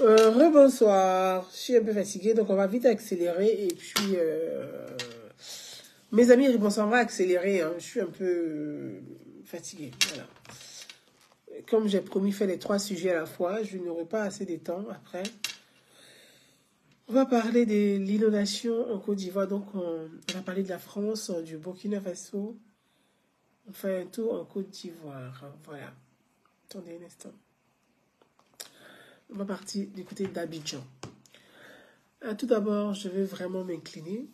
Rebonsoir, je suis un peu fatiguée, donc on va vite accélérer. Et puis, mes amis, on va accélérer. Hein. Je suis un peu fatiguée. Voilà. Comme j'ai promis faire les 3 sujets à la fois, je n'aurai pas assez de temps après. On va parler de l'inondation en Côte d'Ivoire. Donc, on va parler de la France, du Burkina Faso. On fait un tour en Côte d'Ivoire. Voilà. Attendez un instant. On va partir du côté d'Abidjan. Tout d'abord, je vais vraiment m'incliner.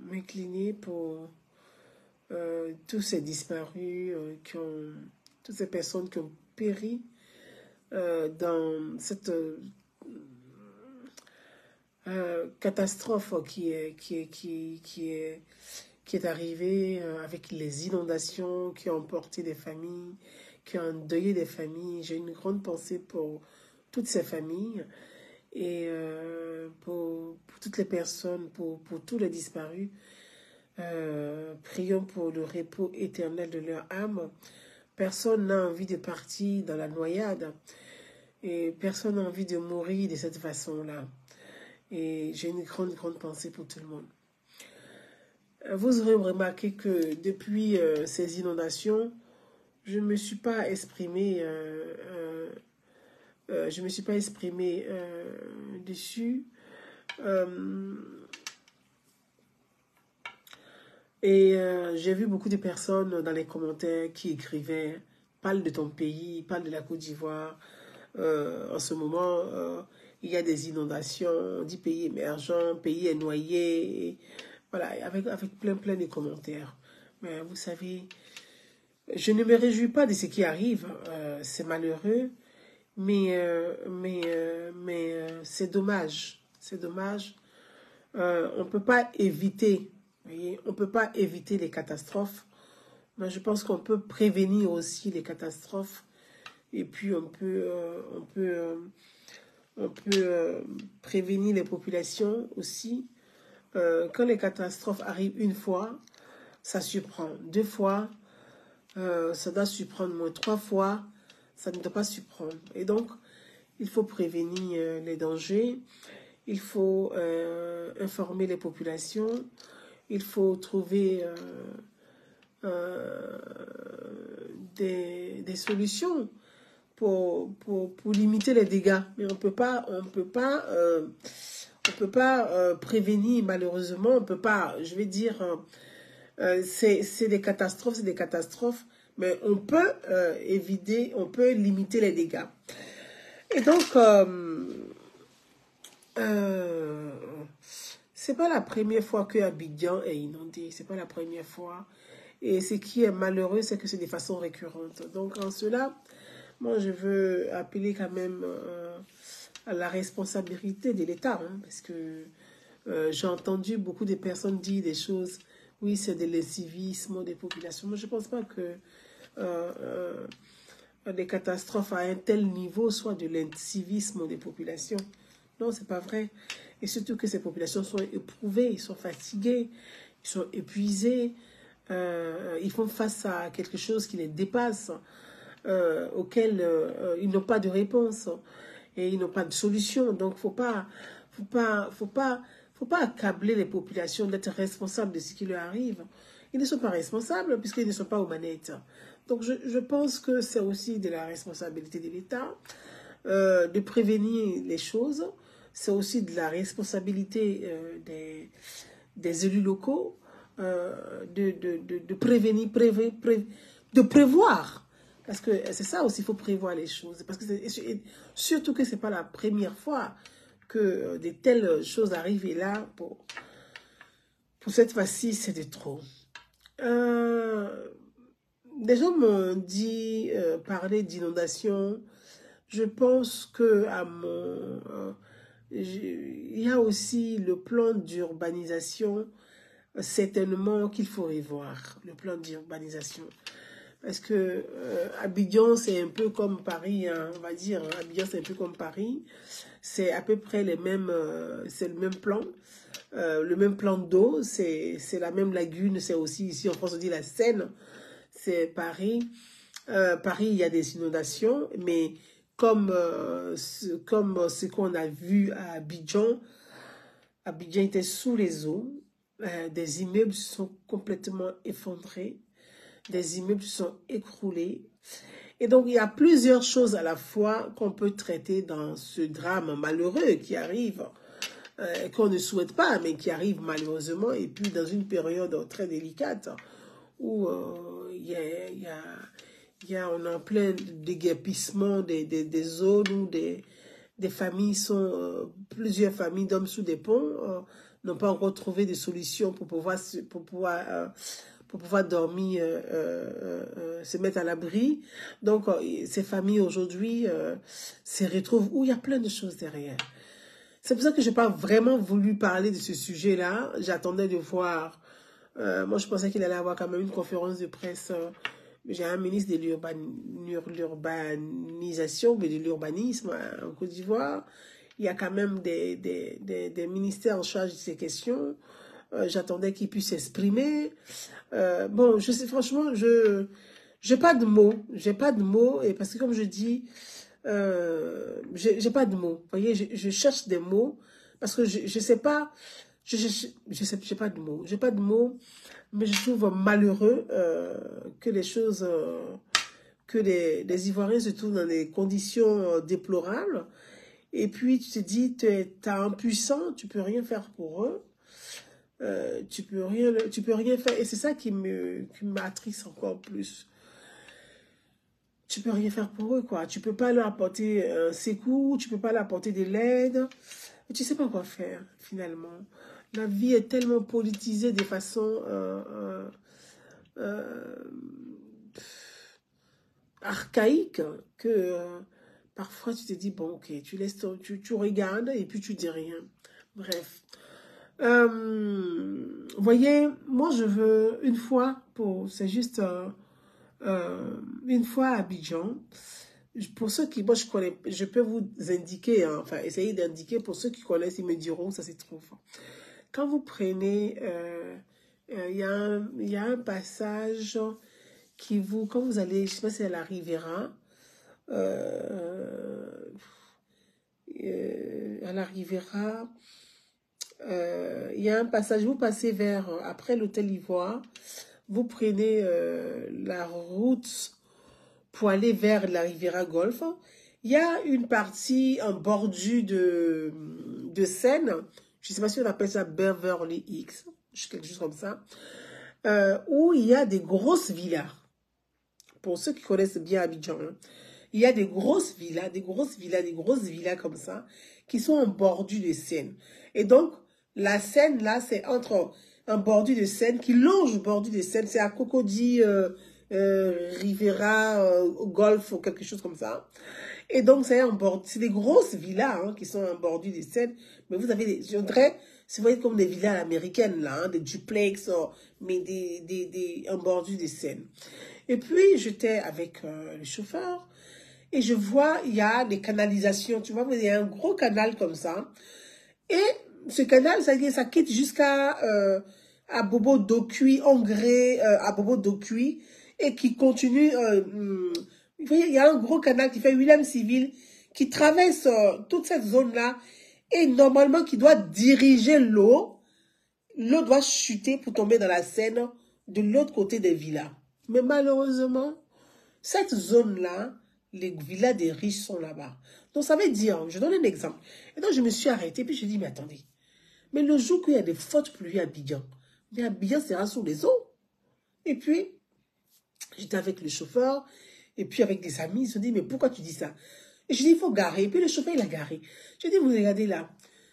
M'incliner pour tous ces disparus, toutes ces personnes qui ont péri dans cette catastrophe qui est arrivée avec les inondations qui ont emporté des familles, qui ont endeuillé des familles. J'ai une grande pensée pour toutes ces familles et pour toutes les personnes, pour tous les disparus. Prions pour le repos éternel de leur âme. Personne n'a envie de partir dans la noyade et personne n'a envie de mourir de cette façon-là. Et j'ai une grande pensée pour tout le monde. Vous aurez remarqué que depuis ces inondations, je ne me suis pas exprimée dessus. J'ai vu beaucoup de personnes dans les commentaires qui écrivaient « Parle de ton pays, parle de la Côte d'Ivoire. En ce moment, il y a des inondations, on dit pays émergent, pays est noyé. » Voilà, avec plein de commentaires. Mais vous savez, je ne me réjouis pas de ce qui arrive. C'est malheureux, mais c'est dommage. C'est dommage. On ne peut pas éviter, voyez, on peut pas éviter les catastrophes. Mais je pense qu'on peut prévenir aussi les catastrophes. Et puis on peut prévenir les populations aussi. Quand les catastrophes arrivent une fois, ça surprend. 2 fois, ça doit surprendre moins. 3 fois, ça ne doit pas surprendre. Et donc, il faut prévenir les dangers. Il faut informer les populations. Il faut trouver des solutions pour limiter les dégâts. Mais on peut pas prévenir, malheureusement. On peut pas, je vais dire, c'est des catastrophes, mais on peut éviter, on peut limiter les dégâts. Et donc, c'est pas la première fois que Abidjan est inondé, c'est pas la première fois. Et ce qui est malheureux, c'est que c'est de façon récurrente. Donc, en cela, moi, je veux appeler quand même à la responsabilité de l'État, hein, parce que j'ai entendu beaucoup de personnes dire des choses. Oui, c'est de l'incivisme des populations. Moi, je ne pense pas que des catastrophes à un tel niveau soient de l'incivisme des populations. Non, c'est pas vrai. Et surtout que ces populations sont éprouvées, ils sont fatigués, ils sont épuisés, ils font face à quelque chose qui les dépasse, auquel ils n'ont pas de réponse et ils n'ont pas de solution. Donc, faut pas accabler les populations d'être responsables de ce qui leur arrive. Ils ne sont pas responsables puisqu'ils ne sont pas aux manettes. Donc, je pense que c'est aussi de la responsabilité de l'État de prévenir les choses. C'est aussi de la responsabilité des élus locaux de prévenir, de prévoir. Parce que c'est ça aussi, il faut prévoir les choses. Parce que surtout que ce n'est pas la première fois que de telles choses arrivent. Et là, pour cette fois-ci, c'est de trop. Des gens m'ont dit, parler d'inondation. Je pense que il y a aussi le plan d'urbanisation, certainement qu'il faut revoir, le plan d'urbanisation. Parce que Abidjan, c'est un peu comme Paris, hein, on va dire. Hein, Abidjan, c'est un peu comme Paris. C'est à peu près c'est le même plan. Le même plan d'eau, c'est la même lagune. C'est aussi, ici en France, on dit la Seine. C'est Paris. Paris, il y a des inondations, mais comme ce qu'on a vu à Abidjan était sous les eaux. Des immeubles se sont complètement effondrés. Des immeubles se sont écroulés. Et donc, il y a plusieurs choses à la fois qu'on peut traiter dans ce drame malheureux qui arrive, qu'on ne souhaite pas, mais qui arrive malheureusement, et puis dans une période très délicate où on est en plein déguerpissement des zones où des familles plusieurs familles d'hommes sous des ponts n'ont pas encore trouvé de solution pour pouvoir dormir, se mettre à l'abri. Donc, ces familles aujourd'hui se retrouvent où il y a plein de choses derrière. C'est pour ça que je n'ai pas vraiment voulu parler de ce sujet-là. J'attendais de voir. Moi, je pensais qu'il allait y avoir quand même une conférence de presse. J'ai un ministre de l'urbanisation, mais de l'urbanisme en Côte d'Ivoire. Il y a quand même des ministères en charge de ces questions. J'attendais qu'il puisse s'exprimer. Bon, je sais, franchement, j'ai pas de mots. J'ai pas de mots, et parce que comme je dis, j'ai pas de mots. Vous voyez, je cherche des mots, parce que je sais pas, j'ai pas de mots. J'ai pas de mots, mais je trouve malheureux que les choses, que les Ivoiriens se trouvent dans des conditions déplorables. Et puis tu te dis, t'es impuissant, tu peux rien faire pour eux. Tu peux rien faire, et c'est ça qui m'attriste encore plus. Tu peux rien faire pour eux, quoi. Tu peux pas leur apporter un secours, tu peux pas leur apporter de l'aide, et tu sais pas quoi faire finalement. La vie est tellement politisée de façon archaïque que parfois tu te dis bon, ok, tu laisses tu regardes et puis tu dis rien. Bref. Voyez, moi je veux une fois c'est juste une fois à Abidjan. Pour ceux qui, moi je connais, je peux vous indiquer, hein, enfin essayer d'indiquer, pour ceux qui connaissent, ils me diront où ça se trouve. Quand vous prenez, il y a un passage qui vous, quand vous allez, je sais pas si elle arrivera, elle arrivera. Il y a un passage, vous passez vers, après l'hôtel Ivoire, vous prenez la route pour aller vers la Riviera Golf. Il y a une partie en bordure de Seine, je ne sais pas si on appelle ça Beverly Hills, quelque chose comme ça, où il y a des grosses villas. Pour ceux qui connaissent bien Abidjan, hein, il y a des grosses villas comme ça, qui sont en bordure de Seine. Et donc, la Seine, là, c'est entre un bordure de Seine qui longe le bordure de Seine. C'est à Cocody, Riviera, Golf ou quelque chose comme ça. Et donc, c'est des grosses villas hein, qui sont en bordure de Seine. Mais vous avez je dirais, c'est comme des villas américaines, là, hein, des duplex, mais en bordure de Seine. Et puis, j'étais avec le chauffeur. Et je vois, il y a des canalisations. Tu vois, il y a un gros canal comme ça. Et ce canal, ça quitte jusqu'à à Bobo Dokui, Angré, à Bobo Dokui, et qui continue. Vous voyez, il y a un gros canal qui fait William Civil, qui traverse toute cette zone-là, et normalement qui doit diriger l'eau. L'eau doit chuter pour tomber dans la Seine de l'autre côté des villas. Mais malheureusement, cette zone-là, les villas des riches sont là-bas. Donc ça veut dire, je donne un exemple. Et donc je me suis arrêtée, puis je dis, mais attendez, mais le jour qu'il y a des fortes pluies à Abidjan, mais Abidjan sera sous les eaux. Et puis, j'étais avec le chauffeur, et puis avec des amis, ils se disent, mais pourquoi tu dis ça? Et je dis, il faut garer. Et puis le chauffeur, il a garé. Je dis, vous regardez là,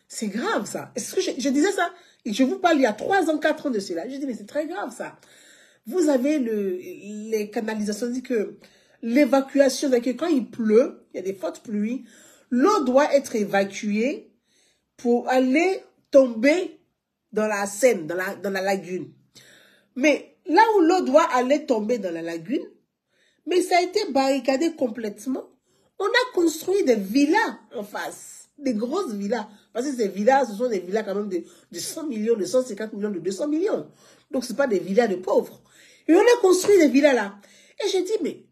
c'est grave ça. Est-ce que je disais ça? Et je vous parle il y a 3 ans, 4 ans de cela. Je dis, mais c'est très grave ça. Vous avez les canalisations, dit que l'évacuation, que quand il pleut, il y a des fortes pluies, l'eau doit être évacuée pour aller tomber dans la Seine, dans la lagune. Mais là où l'eau doit aller tomber dans la lagune, mais ça a été barricadé complètement. On a construit des villas en face, des grosses villas. Parce que ces villas, ce sont des villas quand même de 100 millions, de 150 millions, de 200 millions. Donc, ce n'est pas des villas de pauvres. Et on a construit des villas là. Et j'ai dit, mais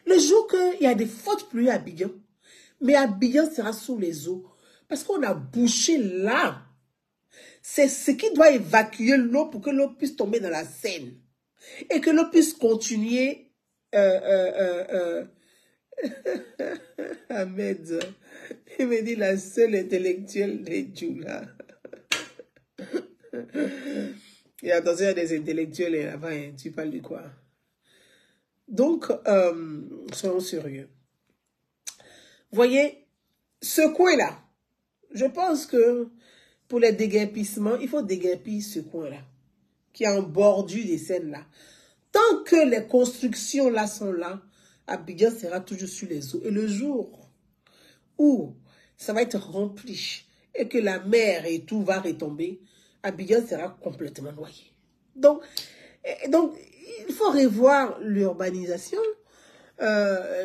Le jour qu'il y a des fortes pluies à Abidjan, mais Abidjan sera sous les eaux. Parce qu'on a bouché là. C'est ce qui doit évacuer l'eau pour que l'eau puisse tomber dans la Seine. Et que l'eau puisse continuer. Ahmed, il me dit la seule intellectuelle des Djoula. Et attention, il y a des intellectuels là-bas, hein, tu parles de quoi? Donc, soyons sérieux. Voyez, ce coin-là, je pense que pour les déguerpissements, il faut déguerpir ce coin-là, qui est en bordure des Seines là. Tant que les constructions là sont là, Abidjan sera toujours sur les eaux. Et le jour où ça va être rempli et que la mer et tout va retomber, Abidjan sera complètement noyé. Donc il faut revoir l'urbanisation.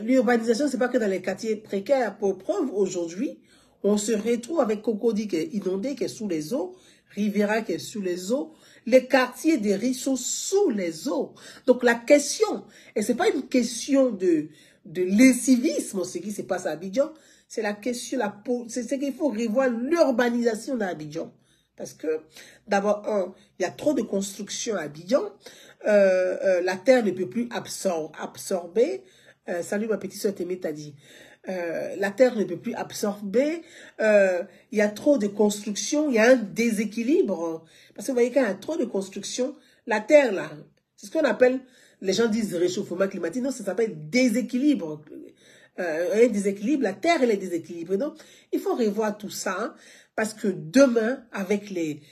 L'urbanisation, c'est pas que dans les quartiers précaires. Pour preuve, aujourd'hui, on se retrouve avec Cocody qui est inondé, qui est sous les eaux, Rivera qui est sous les eaux, les quartiers des riches sont sous les eaux. Donc la question, et c'est pas une question de lessivisme, ce qui se passe à Abidjan, c'est la question, c'est qu'il faut revoir l'urbanisation d'Abidjan. Parce que, d'abord, il y a trop de construction à Abidjan, la terre ne peut plus absorber. Salut ma petite soeur Témé t'a dit. La terre ne peut plus absorber, il y a trop de construction, il y a un déséquilibre. Parce que vous voyez, quand il y a trop de construction, la terre là, c'est ce qu'on appelle, les gens disent réchauffement climatique, non, ça s'appelle déséquilibre. Un déséquilibre, la terre elle est déséquilibrée. Donc, il faut revoir tout ça, hein, parce que demain, avec les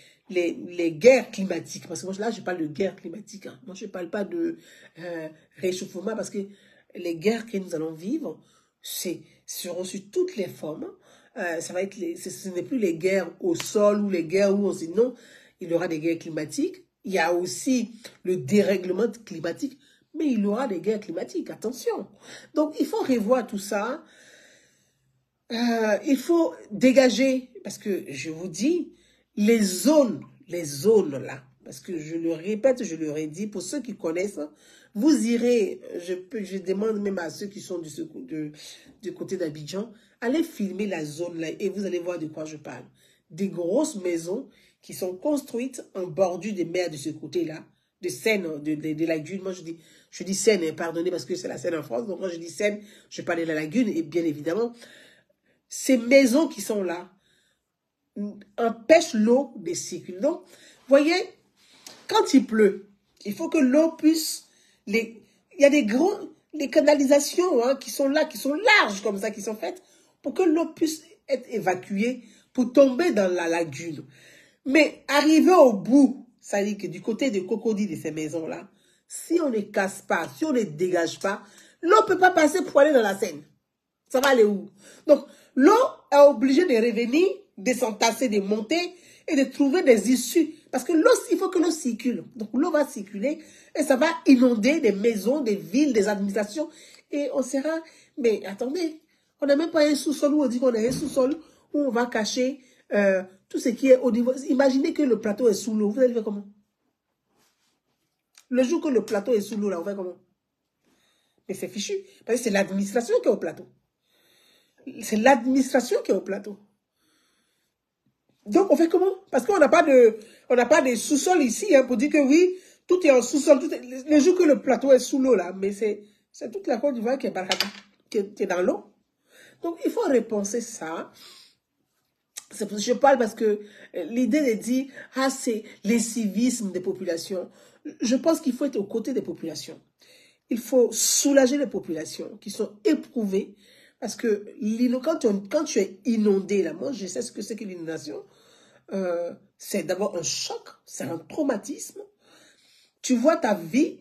guerres climatiques, parce que moi, là, je parle de guerre climatique, hein. Moi, je ne parle pas de réchauffement, parce que les guerres que nous allons vivre, seront sur toutes les formes. Ça va être ce n'est plus les guerres au sol ou les guerres où on se dit non, il y aura des guerres climatiques. Il y a aussi le dérèglement climatique, mais il y aura des guerres climatiques, attention. Donc, il faut revoir tout ça. Il faut dégager, parce que je vous dis, les zones là, parce que je le répète, je le redis, pour ceux qui connaissent, vous irez, je demande même à ceux qui sont du côté d'Abidjan, allez filmer la zone là et vous allez voir de quoi je parle. Des grosses maisons qui sont construites en bordure des mers de ce côté-là, de Seine, de lagune. Moi, je dis Seine, hein, pardonnez, parce que c'est la Seine en France. Donc, quand je dis Seine, je parle de la lagune. Et bien évidemment, ces maisons qui sont là empêchent l'eau de circuler. Donc, voyez, quand il pleut, il faut que l'eau puisse... il y a des canalisations, hein, qui sont là, qui sont larges comme ça, qui sont faites pour que l'eau puisse être évacuée pour tomber dans la lagune. Mais arriver au bout, ça dit que du côté de Cocody de ces maisons-là, si on ne casse pas, si on ne dégage pas, l'eau ne peut pas passer pour aller dans la Seine. Ça va aller où? Donc, l'eau est obligée de revenir, de s'entasser, de monter et de trouver des issues. Parce que l'eau, il faut que l'eau circule. Donc, l'eau va circuler et ça va inonder des maisons, des villes, des administrations. Et on sera... Mais attendez, on n'a même pas un sous-sol où on dit qu'on a un sous-sol où on va cacher tout ce qui est au niveau... Imaginez que le plateau est sous l'eau. Vous allez faire comment? Le jour que le plateau est sous l'eau, là, on fait comment? Mais c'est fichu. Parce que c'est l'administration qui est au plateau. C'est l'administration qui est au plateau. Donc, on fait comment? Parce qu'on n'a pas de sous-sol ici, hein, pour dire que oui, tout est en sous-sol. Le jour que le plateau est sous l'eau, là, mais c'est toute la Côte d'Ivoire qui est dans l'eau. Donc, il faut repenser ça. C'est pour ça que je parle, parce que l'idée de dire, ah, c'est les civismes des populations. Je pense qu'il faut être aux côtés des populations. Il faut soulager les populations qui sont éprouvées. Parce que quand tu es inondé, là, moi, je sais ce que c'est que l'inondation. C'est d'abord un choc, c'est un traumatisme. Tu vois ta vie,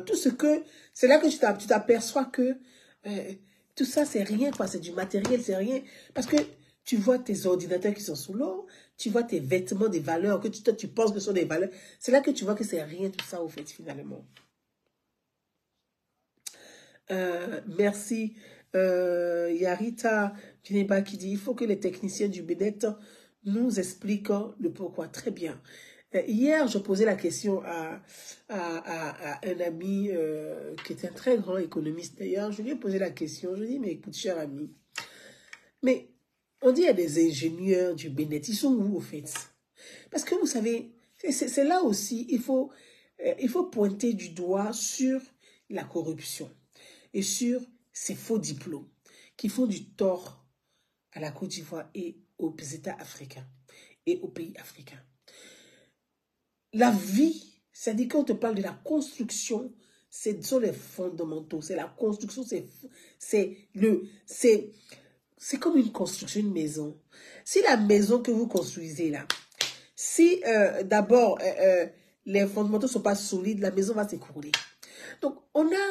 tout ce que... C'est là que tu t'aperçois que tout ça, c'est rien, quoi. C'est du matériel, c'est rien. Parce que tu vois tes ordinateurs qui sont sous l'eau, tu vois tes vêtements, des valeurs que tu penses que ce sont des valeurs. C'est là que tu vois que c'est rien, tout ça, au fait, finalement. Merci. Yarita Djineba qui dit il faut que les techniciens du BEDET nous expliquent le pourquoi. Très bien. Hier, je posais la question à un ami qui est un très grand économiste d'ailleurs. Je lui ai posé la question, je lui ai dit, mais écoute, cher ami, mais on dit il y a des ingénieurs du Bénin, ils sont où au fait? Parce que vous savez, c'est là aussi, il faut pointer du doigt sur la corruption et sur ces faux diplômes qui font du tort à la Côte d'Ivoire et aux États africains et aux pays africains. La vie, c'est-à-dire quand on te parle de la construction, ce sont les fondamentaux, c'est la construction, c'est comme une construction, une maison. Si la maison que vous construisez là, si d'abord les fondamentaux ne sont pas solides, la maison va s'écrouler. Donc on a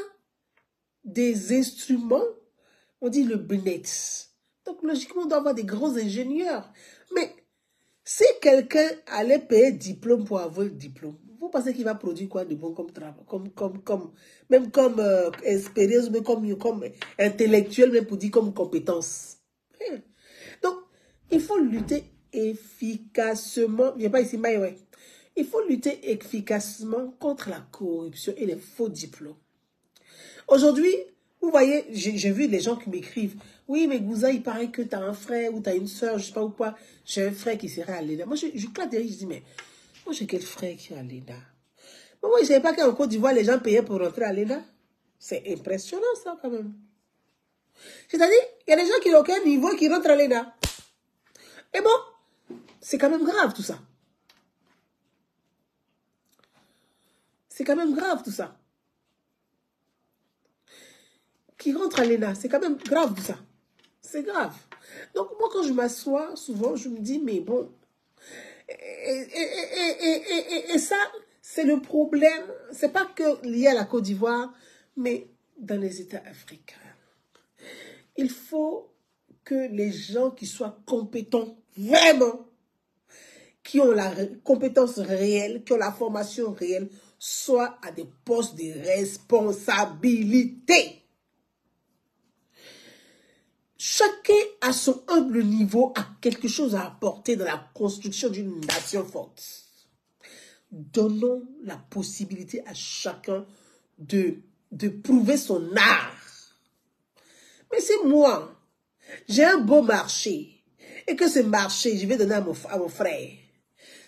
des instruments, on dit le BNET. Donc logiquement on doit avoir des grands ingénieurs. Mais si quelqu'un allait payer diplôme pour avoir le diplôme, vous pensez qu'il va produire quoi de bon comme travail, même comme expérience, mais comme intellectuel, même pour dire comme compétence. Donc, il faut lutter efficacement, il n'y a pas ici, mais ouais. Il faut lutter efficacement contre la corruption et les faux diplômes. Aujourd'hui, vous voyez, j'ai vu les gens qui m'écrivent, oui, mais Gouza, il paraît que tu as un frère ou tu as une soeur, je ne sais pas ou quoi. J'ai un frère qui serait à l'ENA. Moi, je claque derrière, je dis, mais moi, j'ai quel frère qui est à l'ENA? Moi, je ne savais pas qu'en Côte d'Ivoire, les gens payaient pour rentrer à l'ENA. C'est impressionnant, ça, quand même. C'est-à-dire, il y a des gens qui n'ont aucun niveau qui rentrent à l'ENA. Et bon, c'est quand même grave, tout ça. C'est quand même grave, tout ça. Qui rentrent à l'ENA, c'est quand même grave, tout ça. C'est grave. Donc, moi, quand je m'assois, souvent, je me dis, mais bon. Et ça, c'est le problème. C'est pas que lié à la Côte d'Ivoire, mais dans les États africains. Il faut que les gens qui soient compétents, vraiment, qui ont la compétence réelle, qui ont la formation réelle, soient à des postes de responsabilité. Chacun à son humble niveau a quelque chose à apporter dans la construction d'une nation forte. Donnons la possibilité à chacun de prouver son art. Mais si moi, j'ai un beau marché, et que ce marché, je vais donner à mon frère,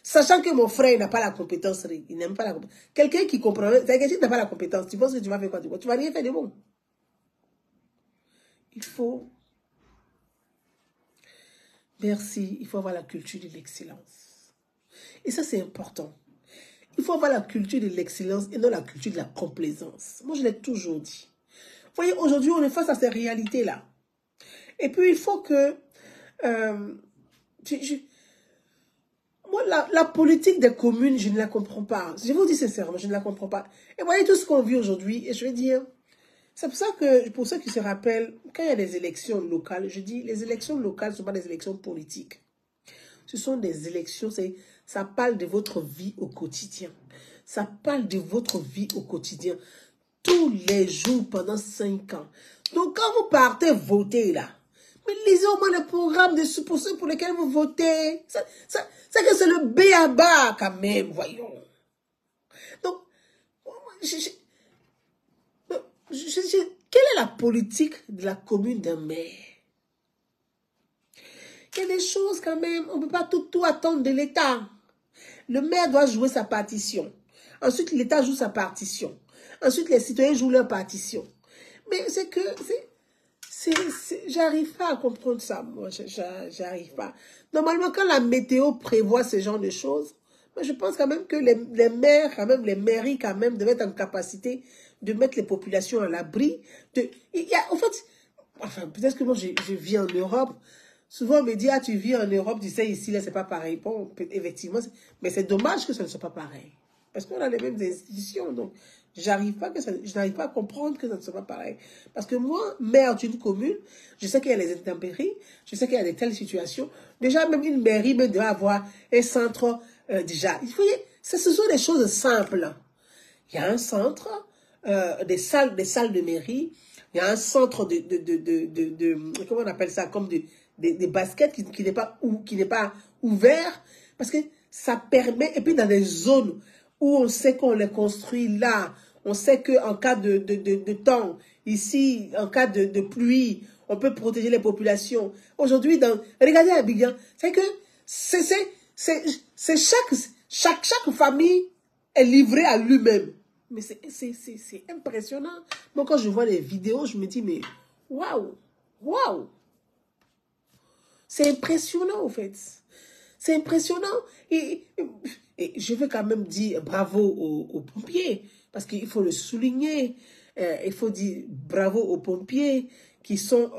sachant que mon frère n'a pas la compétence, il n'aime pas la compétence. Quelqu'un qui comprend, quelqu'un qui n'a pas la compétence, tu penses que tu vas faire quoi? Tu vas rien faire de bon. Il faut... Merci, il faut avoir la culture de l'excellence. Et ça, c'est important. Il faut avoir la culture de l'excellence et non la culture de la complaisance. Moi, je l'ai toujours dit. Vous voyez, aujourd'hui, on est face à ces réalités-là. Et puis, il faut que... moi, la politique des communes, je ne la comprends pas. Je vous dis sincèrement, je ne la comprends pas. Et voyez tout ce qu'on vit aujourd'hui, et je vais dire... C'est pour ça que, pour ceux qui se rappellent, quand il y a des élections locales, je dis, les élections locales ne sont pas des élections politiques. Ce sont des élections, ça parle de votre vie au quotidien. Ça parle de votre vie au quotidien. Tous les jours pendant 5 ans. Donc quand vous partez voter là, mais lisez au moins le programme pour ceux pour lesquels vous votez. C'est que c'est le b.a.-ba quand même, voyons. Donc, quelle est la politique de la commune d'un maire? Il y a des choses quand même, on ne peut pas tout attendre de l'État. Le maire doit jouer sa partition. Ensuite, l'État joue sa partition. Ensuite, les citoyens jouent leur partition. Mais c'est que, j'arrive pas à comprendre ça, moi, j'arrive pas. Normalement, quand la météo prévoit ce genre de choses, moi, je pense quand même que les maires, quand même, les mairies, quand même, devaient être en capacité de mettre les populations à l'abri. En fait, enfin, peut-être que moi, je vis en Europe. Souvent, on me dit, ah, tu vis en Europe, tu sais, ici, là, c'est pas pareil. Bon, effectivement, mais c'est dommage que ça ne soit pas pareil. Parce qu'on a les mêmes institutions, donc je n'arrive pas à comprendre que ça ne soit pas pareil. Parce que moi, maire d'une commune, je sais qu'il y a les intempéries, je sais qu'il y a de telles situations. Déjà, même une mairie même doit avoir un centre déjà. Vous voyez, ce sont des choses simples. Il y a un centre, des salles de mairie, il y a un centre comment on appelle ça, comme des baskets qui n'est pas ouvert. Parce que Ça permet, et puis dans des zones où on sait qu'on les construit là, on sait qu'en cas de temps, ici, en cas de pluie, on peut protéger les populations. Aujourd'hui, regardez Abidjan, c'est que c'est chaque famille est livrée à lui-même. Mais c'est impressionnant. Moi, quand je vois les vidéos, je me dis, mais waouh, waouh. C'est impressionnant, en fait. C'est impressionnant. Et je veux quand même dire bravo aux pompiers, parce qu'il faut le souligner. Il faut dire bravo aux pompiers qui sont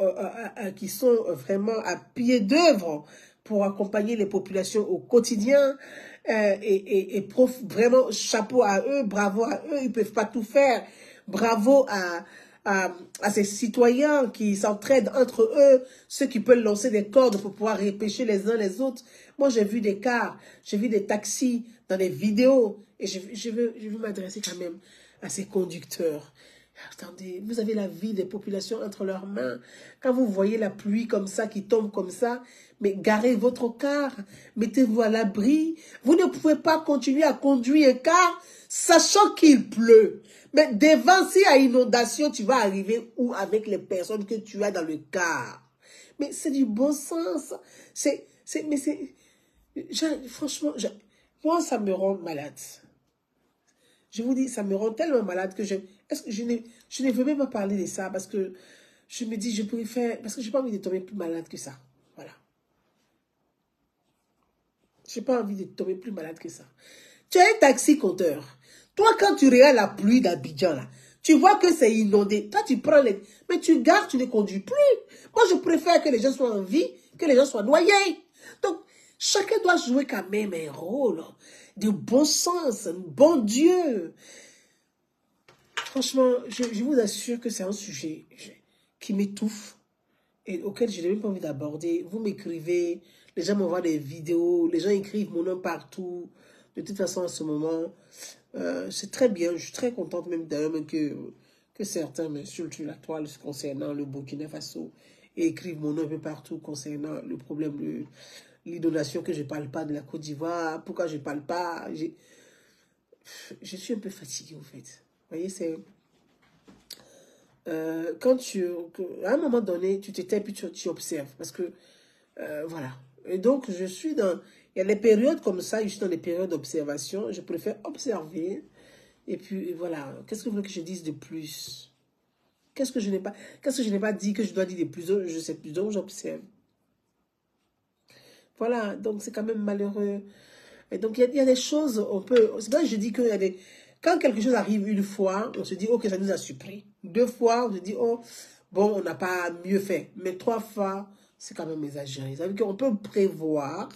vraiment à pied d'œuvre pour accompagner les populations au quotidien. Vraiment, chapeau à eux, bravo à eux. Ils ne peuvent pas tout faire. Bravo à ces citoyens qui s'entraident entre eux, ceux qui peuvent lancer des cordes pour pouvoir repêcher les uns les autres. Moi, j'ai vu des cars, j'ai vu des taxis dans des vidéos, et je veux m'adresser quand même à ces conducteurs. Attendez, vous avez la vie des populations entre leurs mains. Quand vous voyez la pluie comme ça, qui tombe comme ça, mais garez votre car, mettez-vous à l'abri. Vous ne pouvez pas continuer à conduire un car sachant qu'il pleut. Mais devant, s'il y a inondation, tu vas arriver où avec les personnes que tu as dans le car? Mais c'est du bon sens. Franchement, moi, ça me rend malade. Je vous dis, ça me rend tellement malade que je ne veux même pas parler de ça parce que je me dis, je pourrais faire, parce que je n'ai pas envie de tomber plus malade que ça. Voilà. Je n'ai pas envie de tomber plus malade que ça. Tu es un taxi compteur. Toi, quand tu regardes la pluie d'Abidjan, là, tu vois que c'est inondé. Toi, tu prends les... Mais tu gardes, tu ne conduis plus. Moi, je préfère que les gens soient en vie, que les gens soient noyés. Donc, chacun doit jouer quand même un rôle de bon sens, un bon Dieu. Franchement, je vous assure que c'est un sujet qui m'étouffe et auquel je n'ai même pas envie d'aborder. Vous m'écrivez, les gens m'envoient des vidéos, les gens écrivent mon nom partout. De toute façon, à ce moment, c'est très bien. Je suis très contente même d'ailleurs que certains m'insultent sur la toile concernant le Burkina Faso et écrivent mon nom un peu partout concernant le problème de l'inondation, que je ne parle pas de la Côte d'Ivoire. Pourquoi je ne parle pas? Je suis un peu fatiguée, en fait. Vous voyez, c'est... quand à un moment donné, tu te tais puis tu observes. Parce que, voilà. Et donc, je suis dans... Il y a des périodes comme ça, je suis dans des périodes d'observation. Je préfère observer. Et puis, voilà. Qu'est-ce que vous voulez que je dise de plus? Qu'est-ce que je n'ai pas dit que je dois dire de plus? Je sais plus, donc j'observe. Voilà. Donc, c'est quand même malheureux. Et donc, il y a des choses, on peut... C'est pour ça que je dis qu'il y a des... Quand quelque chose arrive une fois, on se dit, ok, ça nous a surpris. 2 fois, on se dit, oh, bon, on n'a pas mieux fait. Mais 3 fois, c'est quand même exagéré. Ça veut dire qu'on peut prévoir,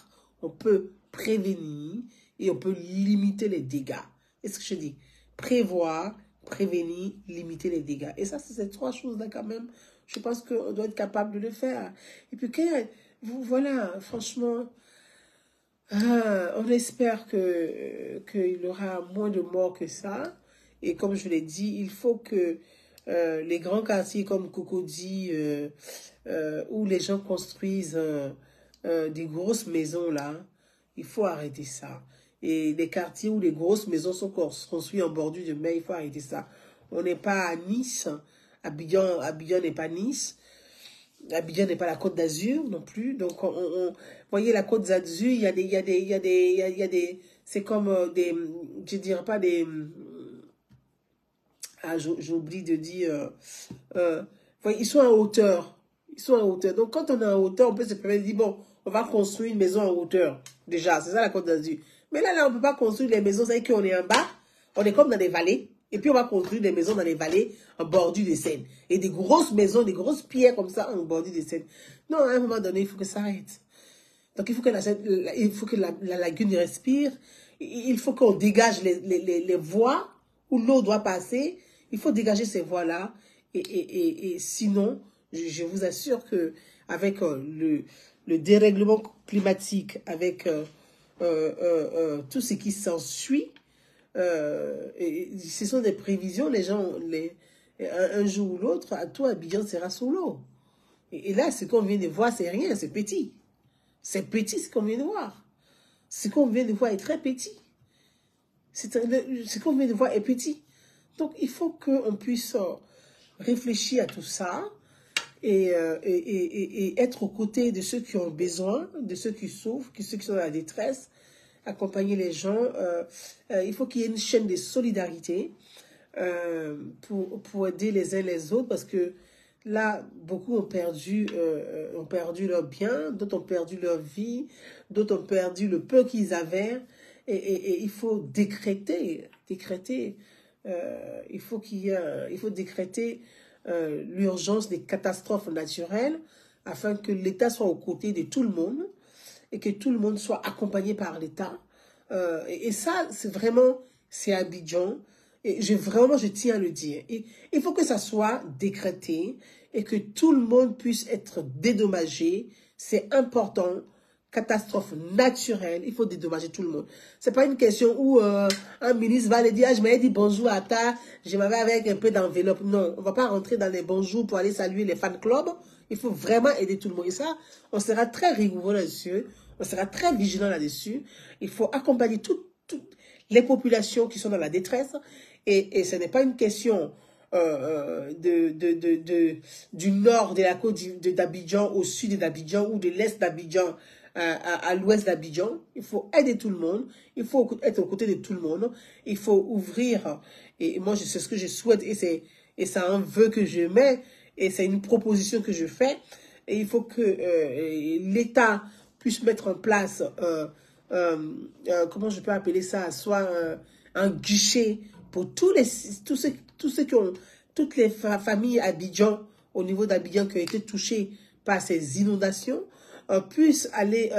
on peut prévenir et on peut limiter les dégâts. C'est ce que je dis. Prévoir, prévenir, limiter les dégâts. Et ça, c'est ces 3 choses-là quand même. Je pense qu'on doit être capable de le faire. Et puis, voilà, franchement... on espère qu'il y aura moins de morts que ça. Et comme je l'ai dit, il faut que les grands quartiers comme Cocody, où les gens construisent des grosses maisons là, il faut arrêter ça. Et les quartiers où les grosses maisons sont construites en bordure de mer, il faut arrêter ça. On n'est pas à Nice. Abidjan n'est pas Nice. Abidjan n'est pas la Côte d'Azur non plus. Donc, voyez, la Côte d'Azur, il y a des, c'est comme des, je dirais pas des, j'oublie de dire, voyez, ils sont en hauteur. Ils sont en hauteur. Donc, quand on est en hauteur, on peut se permettre de dire, bon, on va construire une maison en hauteur. Déjà, c'est ça la Côte d'Azur. Mais là, on ne peut pas construire les maisons, c'est qu'on est en bas. On est comme dans des vallées. Et puis, on va construire des maisons dans les vallées en bordure de Seine. Et des grosses maisons, des grosses pierres comme ça en bordure de Seine. Non, à un moment donné, il faut que ça arrête. Donc, il faut que la lagune respire. Il faut qu'on dégage les voies où l'eau doit passer. Il faut dégager ces voies-là. Et sinon, je vous assure que avec le dérèglement climatique, avec tout ce qui s'ensuit, ce sont des prévisions, les gens, un jour ou l'autre, tout Abidjan sera sous l'eau. Et là, ce qu'on vient de voir, c'est rien, c'est petit. C'est petit ce qu'on vient de voir. Ce qu'on vient de voir est très petit. Ce qu'on vient de voir est petit. Donc, il faut qu'on puisse réfléchir à tout ça et être aux côtés de ceux qui ont besoin, de ceux qui souffrent, de ceux qui sont dans la détresse, accompagner les gens. Il faut qu'il y ait une chaîne de solidarité pour aider les uns les autres, parce que là, beaucoup ont perdu leurs biens, d'autres ont perdu leur vie, d'autres ont perdu le peu qu'ils avaient. Et il faut décréter, il faut décréter l'urgence des catastrophes naturelles afin que l'État soit aux côtés de tout le monde et que tout le monde soit accompagné par l'État. Et ça, c'est Abidjan. Et je tiens à le dire. Il faut que ça soit décrété et que tout le monde puisse être dédommagé. C'est important. Catastrophe naturelle, il faut dédommager tout le monde. C'est pas une question où un ministre va aller dire, ah, je m'avais dit bonjour à ta, je m'avais avec un peu d'enveloppe. Non, on va pas rentrer dans les bonjours pour aller saluer les fan clubs. Il faut vraiment aider tout le monde. Et ça, on sera très rigoureux là-dessus. On sera très vigilant là-dessus. Il faut accompagner toutes les populations qui sont dans la détresse. Et ce n'est pas une question du nord de la côte d'Abidjan au sud d'Abidjan ou de l'est d'Abidjan à l'ouest d'Abidjan. Il faut aider tout le monde. Il faut être aux côtés de tout le monde. Il faut ouvrir. Et moi, c'est ce que je souhaite. Et c'est un vœu que je mets. Et c'est une proposition que je fais. Et il faut que l'État puisse mettre en place, comment je peux appeler ça, soit un guichet pour tous ceux qui ont, toutes les familles Abidjan, au niveau d'Abidjan, qui ont été touchées par ces inondations, puissent aller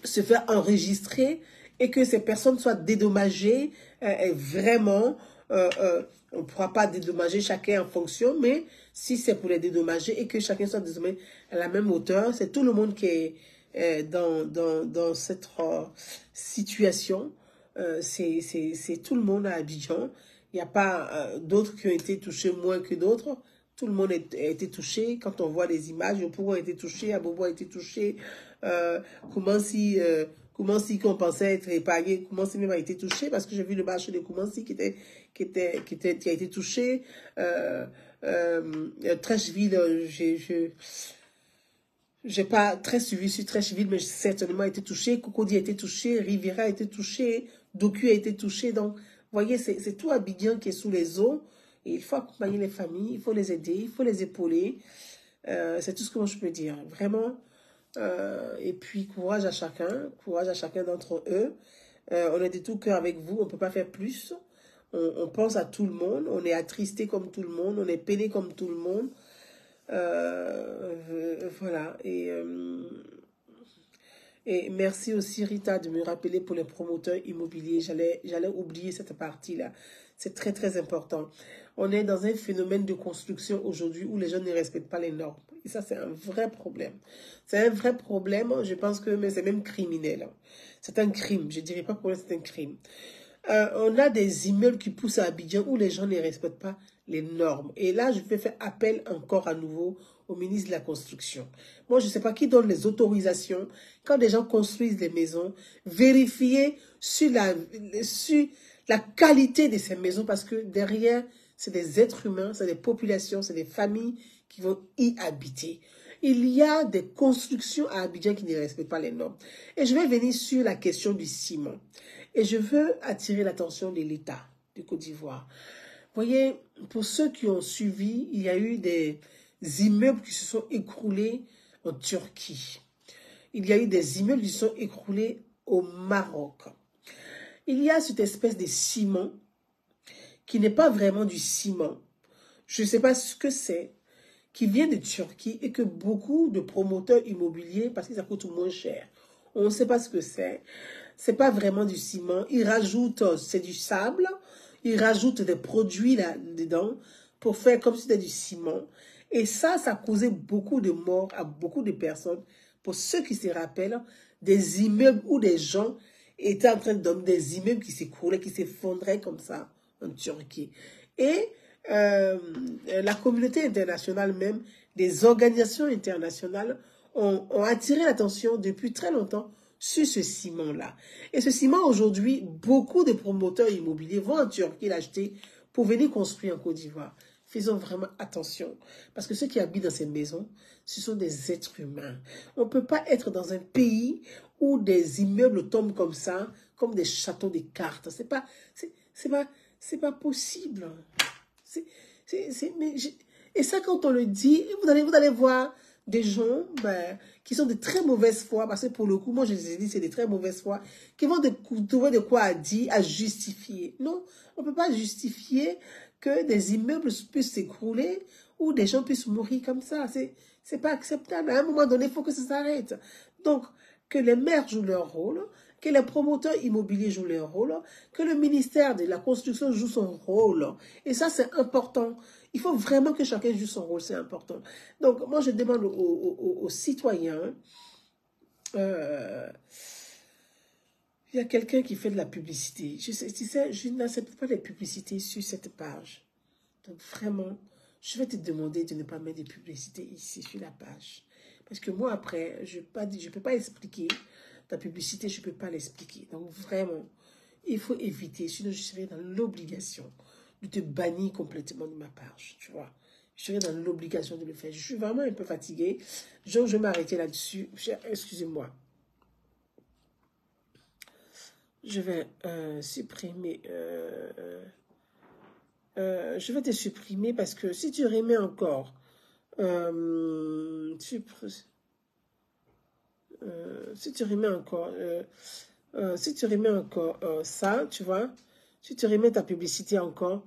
se faire enregistrer et que ces personnes soient dédommagées. Et vraiment, on ne pourra pas dédommager chacun en fonction, mais si c'est pour les dédommager et que chacun soit dédommagé à la même hauteur, c'est tout le monde qui est dans cette situation. C'est tout le monde à Abidjan. Il n'y a pas d'autres qui ont été touchés moins que d'autres. Tout le monde a été touché. Quand on voit les images, Yopougon a été touché, Abobo a été touché, Koumansi, qu'on pensait être épargné, Koumansi même a été touché, parce que j'ai vu le marché de Koumansi qui a été touché. Trècheville, j'ai pas très suivi sur Trècheville, mais certainement a été touché. Cocody a été touché, Riviera a été touché, Doku a été touché. Donc, vous voyez, c'est tout Abidjan qui est sous les eaux. Et il faut accompagner les familles, il faut les aider, il faut les épauler. C'est tout ce que moi je peux dire. Vraiment. Et puis, courage à chacun d'entre eux. On est de tout cœur avec vous, on ne peut pas faire plus. On pense à tout le monde, on est attristé comme tout le monde, on est peiné comme tout le monde. Voilà. Et merci aussi Rita de me rappeler pour les promoteurs immobiliers. J'allais oublier cette partie-là. C'est très très important. On est dans un phénomène de construction aujourd'hui où les gens ne respectent pas les normes. Et ça, c'est un vrai problème. C'est un vrai problème. Je pense que c'est même criminel. C'est un crime. Je ne dirais pas problème, c'est un crime. On a des immeubles qui poussent à Abidjan où les gens ne respectent pas les normes. Et là, je vais faire appel encore à nouveau au ministre de la Construction. Moi, je ne sais pas qui donne les autorisations. Quand des gens construisent des maisons, vérifier sur la qualité de ces maisons, parce que derrière, c'est des êtres humains, c'est des populations, c'est des familles qui vont y habiter. Il y a des constructions à Abidjan qui ne respectent pas les normes. Et je vais venir sur la question du ciment. Et je veux attirer l'attention de l'État de Côte d'Ivoire. Vous voyez, pour ceux qui ont suivi, il y a eu des immeubles qui se sont écroulés en Turquie. Il y a eu des immeubles qui se sont écroulés au Maroc. Il y a cette espèce de ciment qui n'est pas vraiment du ciment. Je ne sais pas ce que c'est, qui vient de Turquie et que beaucoup de promoteurs immobiliers, parce que ça coûte moins cher, on ne sait pas ce que c'est. C'est pas vraiment du ciment. Ils rajoutent, c'est du sable. Ils rajoutent des produits là-dedans pour faire comme si c'était du ciment. Et ça a causé beaucoup de morts à beaucoup de personnes. Pour ceux qui se rappellent, des immeubles où des gens étaient en train de donner des immeubles qui s'écroulaient, qui s'effondraient comme ça en Turquie. Et la communauté internationale même, des organisations internationales ont attiré l'attention depuis très longtemps sur ce ciment-là. Et ce ciment, aujourd'hui, beaucoup de promoteurs immobiliers vont en Turquie l'acheter pour venir construire en Côte d'Ivoire. Faisons vraiment attention, parce que ceux qui habitent dans ces maisons, ce sont des êtres humains. On ne peut pas être dans un pays où des immeubles tombent comme ça, comme des châteaux de cartes. C'est pas possible. Et ça, quand on le dit, vous allez voir des gens qui sont de très mauvaise foi, parce que pour le coup, moi je les ai dit, c'est de très mauvaise foi, qui vont trouver de quoi à dire, à justifier. Non, on ne peut pas justifier que des immeubles puissent s'écrouler ou des gens puissent mourir comme ça. C'est pas acceptable. À un moment donné, il faut que ça s'arrête. Donc, que les maires jouent leur rôle, que les promoteurs immobiliers jouent leur rôle, que le ministère de la Construction joue son rôle. Et ça, c'est important. Il faut vraiment que chacun joue son rôle, c'est important. Donc, moi, je demande aux citoyens, il y a quelqu'un qui fait de la publicité. Tu sais, je n'accepte pas les publicités sur cette page. Donc, vraiment, je vais te demander de ne pas mettre des publicités ici sur la page. Parce que moi, après, je ne peux pas expliquer. Ta publicité, je ne peux pas l'expliquer. Donc, vraiment, il faut éviter. Sinon, je serai dans l'obligation de te bannir complètement de ma page. Tu vois, je serai dans l'obligation de le faire. Je suis vraiment un peu fatiguée. Donc, je vais m'arrêter là-dessus. Excusez-moi. Je vais supprimer... je vais te supprimer parce que si tu remets encore... si tu remets encore... si tu remets encore ça, tu vois, si tu remets ta publicité encore,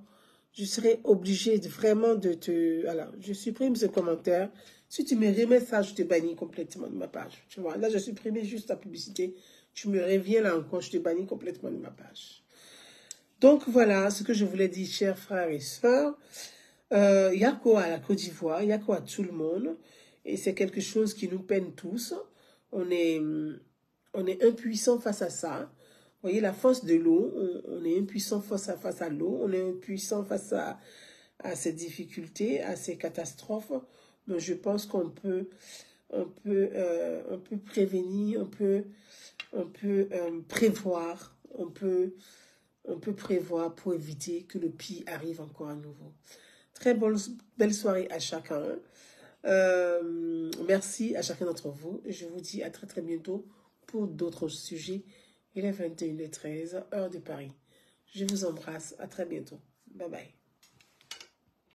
je serai obligée vraiment de te... Alors, je supprime ce commentaire. Si tu me remets ça, je te bannis complètement de ma page. Tu vois, là, je supprimé juste ta publicité. Tu me reviens là encore, je te bannis complètement de ma page. Donc, voilà ce que je voulais dire, chers frères et sœurs. Il y a quoi à la Côte d'Ivoire, il y a quoi à tout le monde. Et c'est quelque chose qui nous peine tous. On est impuissant face à ça. Vous voyez, la force de l'eau, on est impuissant face à l'eau, on est impuissant face à ces difficultés, à ces catastrophes. Mais je pense qu'on peut, on peut prévenir, on peut prévoir, on peut prévoir pour éviter que le pire arrive encore à nouveau. Très belle soirée à chacun. Merci à chacun d'entre vous. Je vous dis à très très bientôt pour d'autres sujets. Il est 21h13, heure de Paris. Je vous embrasse. À très bientôt. Bye bye.